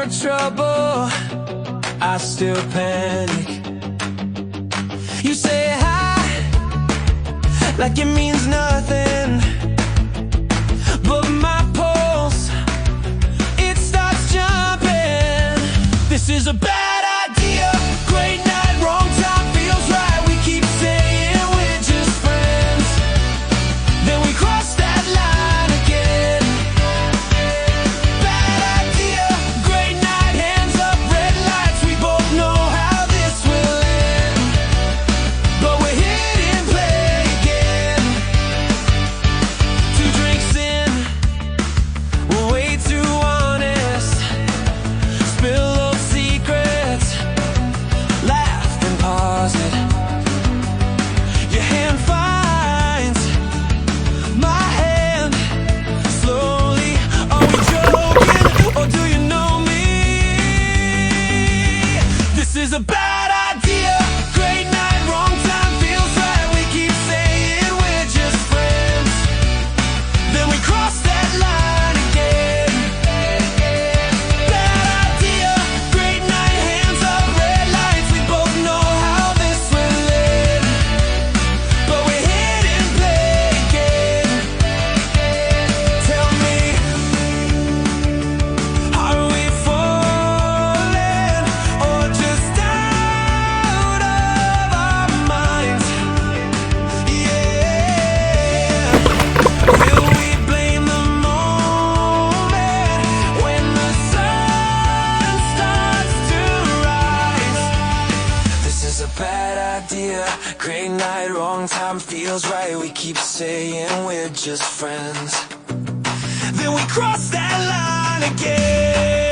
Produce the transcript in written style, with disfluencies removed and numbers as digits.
trouble, I still panic. You say hi, like it means nothing, but my pulse, it starts jumping. This is a bad idea, great night, wrong time, feels right. We keep saying we're just friends, then we cross that line again. Bad idea, great night, hands up, red lights. We both know how this will end, but we're hitting play again. 2 drinks in, we're way too honest. Spill those secrets, laugh and pause it. Your hand finds my hand slowly. Are we joking, or do you know me? This is a bad idea, great night, wrong time, feels right. We keep saying we're just friends, then we cross that line again. Bad idea, great night, hands up, red lights. We both know how this will end, but we're hitting play again. Tell me, are we falling, or just out of our minds? Yeah. Will we blame the moment when the sun starts to rise? This is a bad idea, great night, wrong time, feels right. We keep saying we're just friends, then we cross that line again.